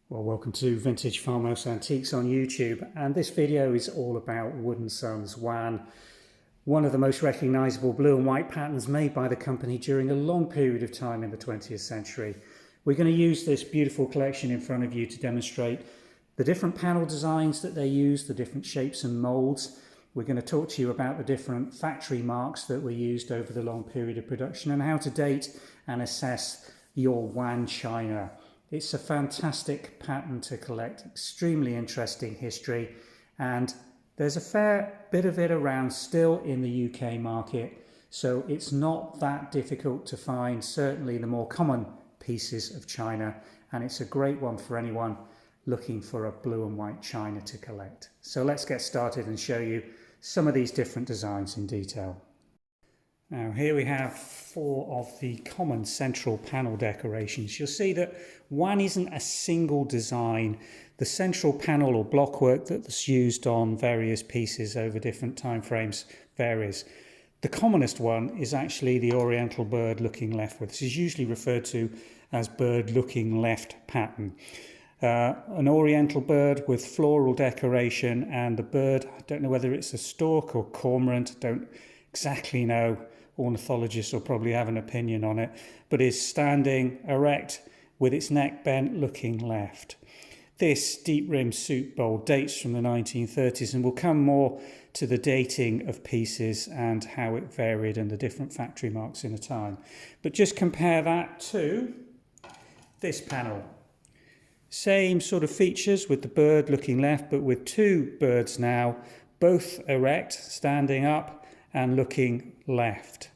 Well, welcome to Vintage Farmhouse Antiques on YouTube, and this video is all about Wood & Sons Yuan, one of the most recognisable blue and white patterns made by the company during a long period of time in the 20th century. We're going to use this beautiful collection in front of you to demonstrate the different panel designs that they use, the different shapes and moulds. We're going to talk to you about the different factory marks that were used over the long period of production and how to date and assess your Yuan china. It's a fantastic pattern to collect, extremely interesting history, and there's a fair bit of it around still in the UK market, so it's not that difficult to find, certainly the more common pieces of china, and it's a great one for anyone looking for a blue and white china to collect. So let's get started and show you some of these different designs in detail. Now here we have four of the common central panel decorations. You'll see that one isn't a single design. The central panel or blockwork that's used on various pieces over different time frames varies. The commonest one is actually the oriental bird looking leftward. This is usually referred to as bird looking left pattern. An oriental bird with floral decoration, and the bird, I don't know whether it's a stork or cormorant, don't exactly know. Ornithologists will probably have an opinion on it, but is standing erect with its neck bent looking left. This deep rimmed soup bowl dates from the 1930s and will come more to the dating of pieces and how it varied and the different factory marks in a time. But just compare that to this panel. Same sort of features with the bird looking left, but with two birds now, both erect, standing up and looking left.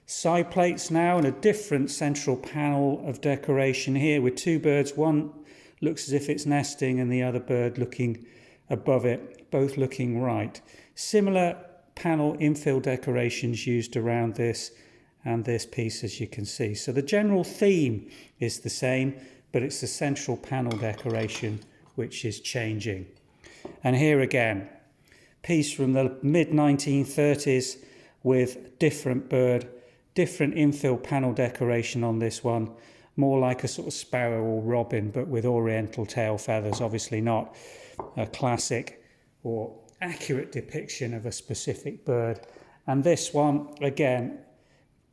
Side plates now and a different central panel of decoration here with two birds. One looks as if it's nesting and the other bird looking above it, both looking right. Similar panel infill decorations used around this and this piece, as you can see. So the general theme is the same, but it's the central panel decoration which is changing. And here again, piece from the mid-1930s with different bird, different infill panel decoration on this one, more like a sort of sparrow or robin, but with oriental tail feathers, obviously not a classic or accurate depiction of a specific bird. And this one, again,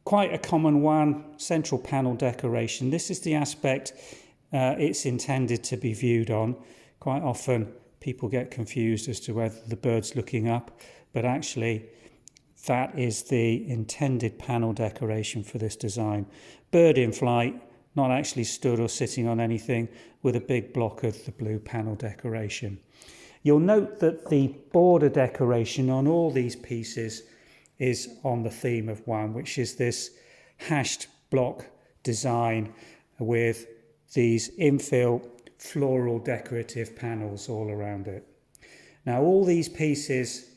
quite a common one, central panel decoration. This is the aspect it's intended to be viewed on. Quite often people get confused as to whether the bird's looking up, but actually that is the intended panel decoration for this design. Bird in flight, not actually stood or sitting on anything, with a big block of the blue panel decoration. You'll note that the border decoration on all these pieces is on the theme of Yuan, which is this hashed block design with these infill floral decorative panels all around it. Now all these pieces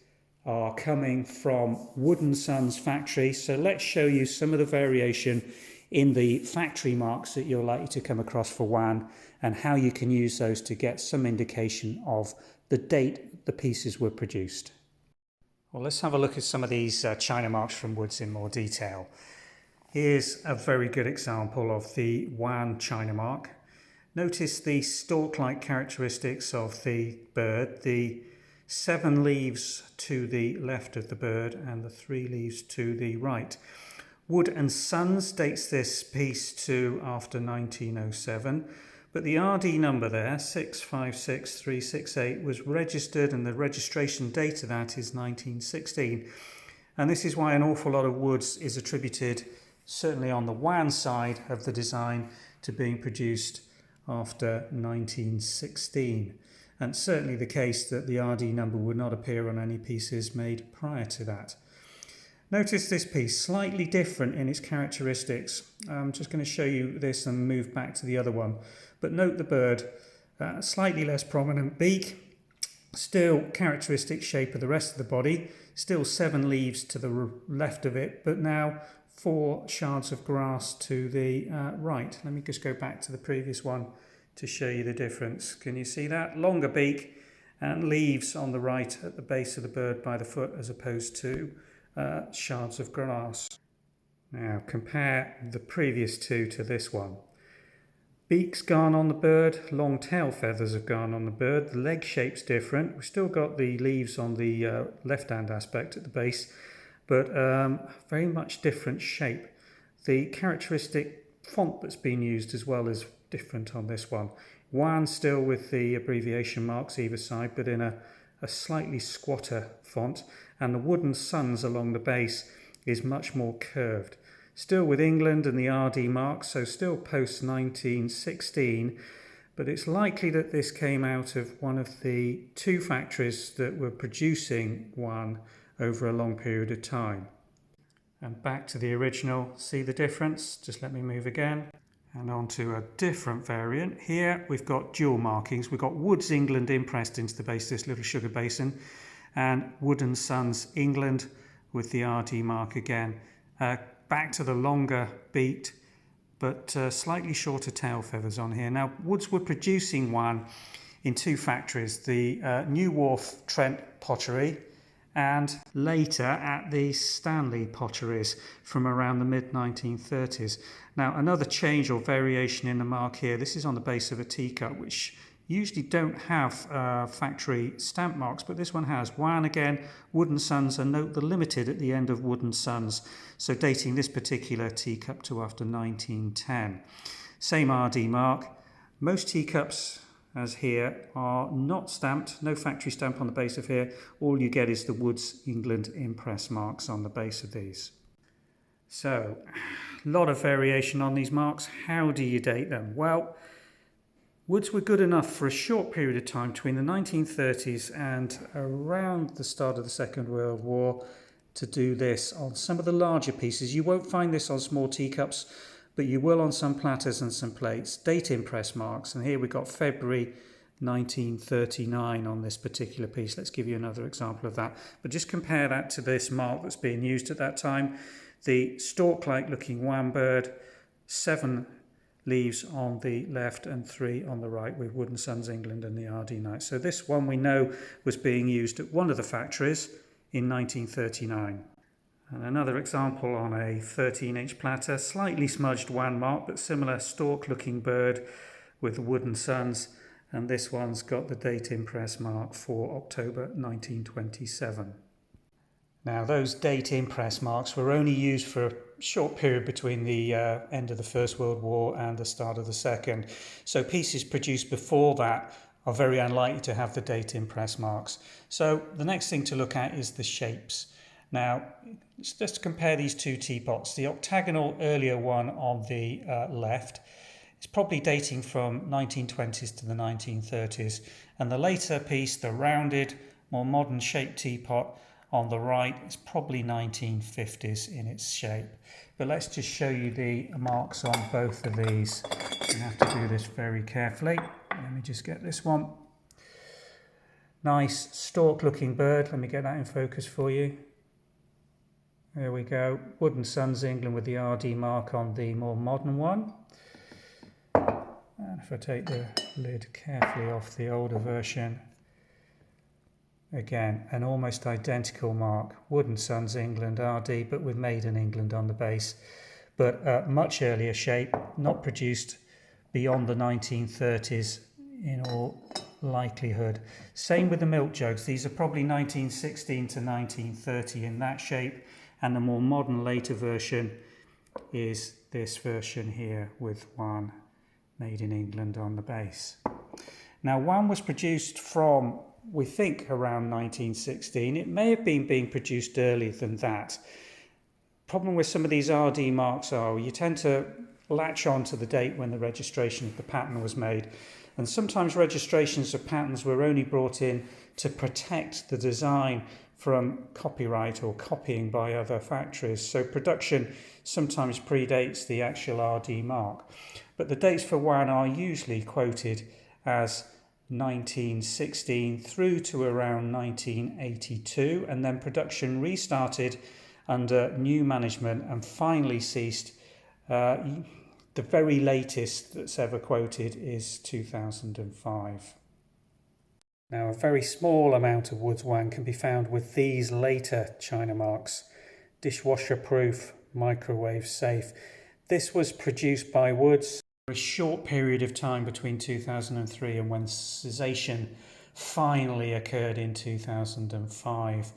are coming from Wood & Sons factory, so let's show you some of the variation in the factory marks that you're likely to come across for Yuan and how you can use those to get some indication of the date the pieces were produced. Well, let's have a look at some of these china marks from Woods in more detail. Here's a very good example of the Yuan china mark. Notice the stalk-like characteristics of the bird, the 7 leaves to the left of the bird and the 3 leaves to the right. Wood & Sons dates this piece to after 1907, but the RD number there, 656368, was registered, and the registration date of that is 1916. And this is why an awful lot of woods is attributed, certainly on the Yuan side of the design, to being produced after 1916. And certainly the case that the RD number would not appear on any pieces made prior to that. Notice this piece, slightly different in its characteristics. I'm just going to show you this and move back to the other one. But note the bird, slightly less prominent beak, still characteristic shape of the rest of the body, still 7 leaves to the left of it, but now 4 shards of grass to the right. Let me just go back to the previous one to show you the difference. Can you see that? Longer beak and leaves on the right at the base of the bird by the foot, as opposed to shards of grass. Now compare the previous two to this one. Beak's gone on the bird, long tail feathers have gone on the bird, the leg shape's different. We've still got the leaves on the left-hand aspect at the base, but very much different shape. The characteristic font that's been used as well is different on this one. Yuan still with the abbreviation marks either side, but in a slightly squatter font, and the wooden suns along the base is much more curved. Still with England and the RD mark, so still post 1916, but it's likely that this came out of one of the two factories that were producing Yuan over a long period of time. And back to the original, see the difference? Just let me move again. And on to a different variant. Here we've got dual markings. We've got Woods England impressed into the base, this little sugar basin, and Wooden Sons England with the RD mark again. Back to the longer beaked but slightly shorter tail feathers on here. Now Woods were producing Yuan in two factories, the New Wharf Pottery and later at the Stanley Potteries from around the mid-1930s. Now another change or variation in the mark here, this is on the base of a teacup, which usually don't have factory stamp marks, but this one has. Yuan again, Wooden Sons, and note the limited at the end of Wooden Sons, so dating this particular teacup to after 1910. Same RD mark. Most teacups, as here, are not stamped, no factory stamp on the base of here. All you get is the Woods England impress marks on the base of these. So, a lot of variation on these marks. How do you date them? Well, Woods were good enough for a short period of time between the 1930s and around the start of the Second World War to do this on some of the larger pieces. You won't find this on small teacups, but you will on some platters and some plates. Date impress marks, and here we've got February 1939 on this particular piece. Let's give you another example of that. But just compare that to this mark that's being used at that time. The stork-like looking Yuan bird, 7 leaves on the left and 3 on the right with Wooden Sons England and the RD Knight. So this one we know was being used at one of the factories in 1939. And another example on a 13-inch platter, slightly smudged Yuan mark, but similar stork-looking bird with Wooden Sons, and this one's got the date impress mark for October 1927. Now those date impress marks were only used for a short period between the end of the First World War and the start of the Second. So pieces produced before that are very unlikely to have the date impress marks. So the next thing to look at is the shapes. Now let's compare these two teapots. The octagonal earlier one on the left is probably dating from 1920s to the 1930s, and the later piece, the rounded, more modern shaped teapot on the right, is probably 1950s in its shape. But let's just show you the marks on both of these. You have to do this very carefully. Let me just get this one. Nice stork looking bird. Let me get that in focus for you. There we go. Wooden Sons England with the RD mark on the more modern one. And if I take the lid carefully off the older version, again, an almost identical mark, Wooden Sons England RD, but with Made in England on the base. But much earlier shape, not produced beyond the 1930s in all likelihood. Same with the milk jugs. These are probably 1916 to 1930 in that shape, and the more modern later version is this version here with Yuan Made in England on the base. Now Yuan was produced from, we think, around 1916. It may have been being produced earlier than that. Problem with some of these RD marks are you tend to latch on to the date when the registration of the pattern was made, and sometimes registrations of patterns were only brought in to protect the design from copyright or copying by other factories. So production sometimes predates the actual RD mark. But the dates for Yuan are usually quoted as 1916 through to around 1982, and then production restarted under new management and finally ceased. The very latest that's ever quoted is 2005. Now a very small amount of Woods Yuan can be found with these later China marks. Dishwasher proof, microwave safe. This was produced by Woods A short period of time between 2003 and when cessation finally occurred in 2005.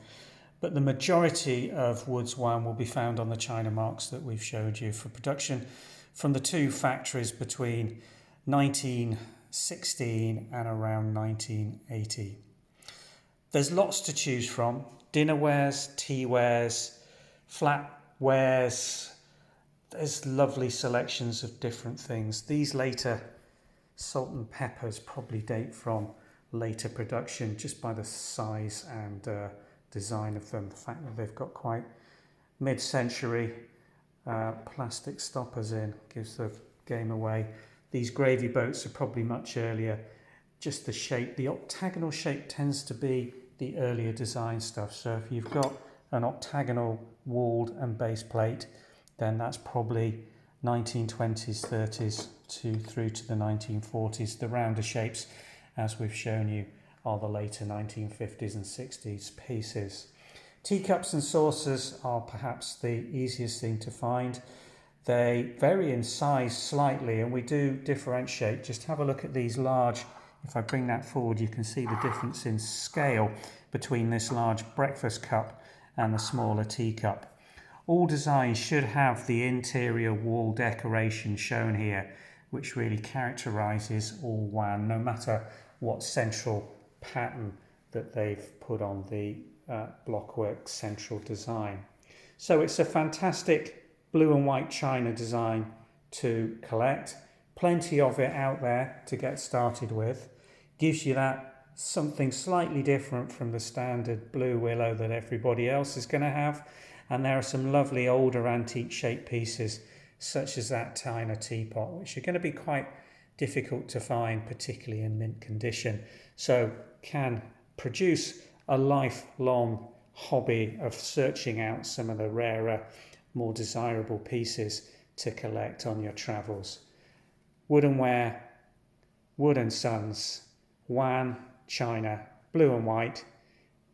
But the majority of Wood's Yuan will be found on the China marks that we've showed you for production from the two factories between 1916 and around 1980. There's lots to choose from: dinnerwares, teawares, flatwares. There's lovely selections of different things. These later salt and peppers probably date from later production just by the size and design of them. The fact that they've got quite mid-century plastic stoppers in gives the game away. These gravy boats are probably much earlier. Just the shape, the octagonal shape tends to be the earlier design stuff. So if you've got an octagonal walled and base plate, then that's probably 1920s, 30s through to the 1940s. The rounder shapes, as we've shown you, are the later 1950s and 60s pieces. Teacups and saucers are perhaps the easiest thing to find. They vary in size slightly, and we do differentiate. Just have a look at these large. If I bring that forward, you can see the difference in scale between this large breakfast cup and the smaller teacup. All designs should have the interior wall decoration shown here, which really characterises all Yuan, no matter what central pattern that they've put on the blockwork central design. So it's a fantastic blue and white china design to collect. Plenty of it out there to get started with. Gives you that something slightly different from the standard blue willow that everybody else is going to have. And there are some lovely older antique shaped pieces such as that china teapot, which are going to be quite difficult to find, particularly in mint condition. So can produce a lifelong hobby of searching out some of the rarer, more desirable pieces to collect on your travels. Woodenware, Wood & Sons, Yuan, China, blue and white,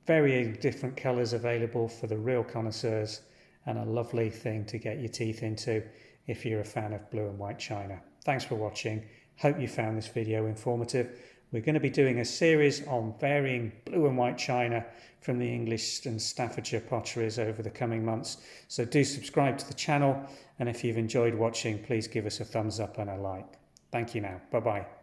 varying different colours available for the real connoisseurs, and a lovely thing to get your teeth into if you're a fan of blue and white china. Thanks for watching. Hope you found this video informative. We're going to be doing a series on varying blue and white china from the English and Staffordshire potteries over the coming months. So do subscribe to the channel, and if you've enjoyed watching, please give us a thumbs up and a like. Thank you now. Bye-bye.